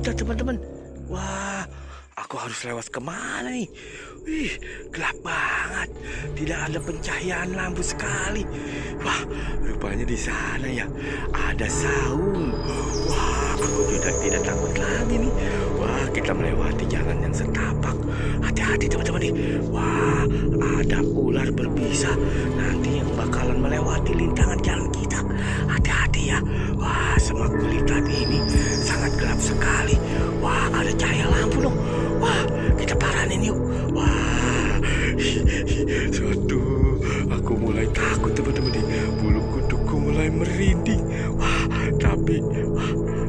kita, teman-teman. Wah, aku harus lewat kemana nih? Wih, gelap banget. Tidak ada pencahayaan lampu sekali. Wah, rupanya di sana ya ada saung. Wah, aku tidak takut lagi nih. Wah, kita melewati jalan yang setapak. Hati-hati teman-teman nih. Wah, ada ular berbisa nanti yang bakalan melewati lintangan jalan kita. Hati-hati ya. Wah, semak belitang ini sangat gelap sekali. Wah, ada cahaya lampu dong. Wah, kita paranin yuk. Wah, aku mulai takut teman-teman nih. Bulu kuduku mulai merinding. Wah, tapi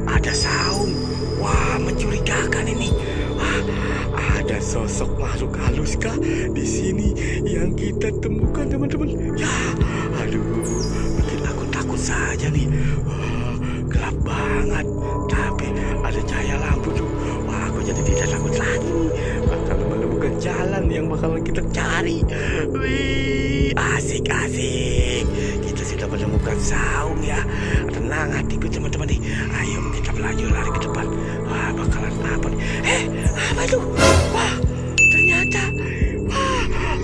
ada saung. Wah, mencurigakan ini. Wah, ada sosok makhluk halus kah di sini yang kita temukan teman-teman? Ya, aduh, bikin aku takut saja nih. Wah, gelap banget. Tapi ada cahaya lampu tuh. Wah, aku jadi tidak takut lagi nih. Bakal menemukan jalan yang bakalan kita cari. Wih, asik-asik. Kita sudah menemukan saung ya. Tenang hatiku teman-teman nih. Ayo kita melaju lari ke depan. Wah, bakalan apa nih? Apa itu? Wah, ternyata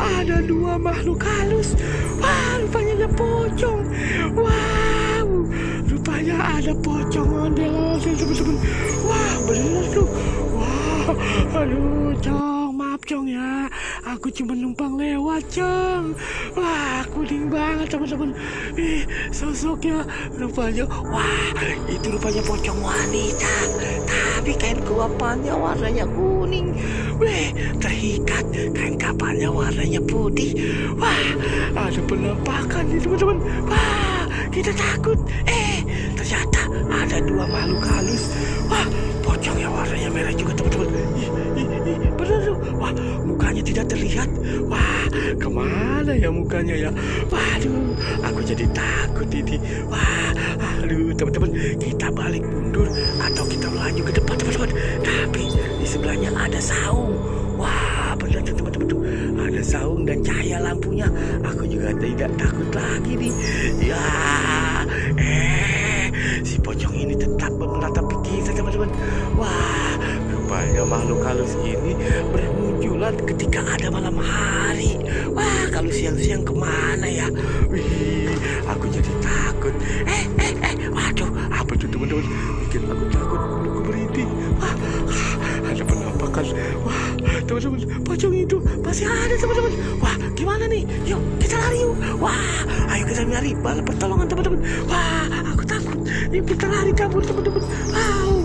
ada dua makhluk halus. Wah, rupanya ada pocong. Wow, rupanya ada pocong ondel-ondel teman-teman. Wah, bener tuh. Wah, aduh, Cong, maaf Cong ya. Aku cuma numpang lewat, Cong. Wah, kuning banget teman-teman. Sosoknya rupanya, wah, itu rupanya pocong wanita. Tapi kain kapannya warnanya kuning. Wih, terikat kain kapannya warnanya putih. Wah, ada penampakan nih teman-teman. Wah, kita takut. Ternyata ada dua makhluk halus. Wah, pocong yang warnanya merah juga teman-teman. Bener tuh. Wah, mukanya tidak terlihat. Wah, kemana ya mukanya ya? Waduh, aku jadi takut ini. Wah, aduh teman-teman, kita balik mundur atau kita melaju ke depan teman-teman. Tapi di sebelahnya ada saung. Wah, benar tuh teman-teman tuh. Ada saung dan cahaya lampunya. Aku juga tidak takut lagi nih. Ya, si pocong ini tetap menatapi kita teman-teman. Wah, rupanya makhluk halus ini bermunculan ketika ada malam hari. Wah, kalau siang-siang kemana ya? Wih, aku jadi takut. Waduh, apa tuh teman-teman? Bikin aku takut, buluku merinding. Wah, ada penampakan. Wah, teman-teman, pocong itu masih ada teman-teman. Wah, gimana nih? Yuk, kita lari yuk. Wah, ayo kita nyari bala pertolongan teman-teman. Wah, aku takut. Yuk kita lari kabur teman-teman. Wow.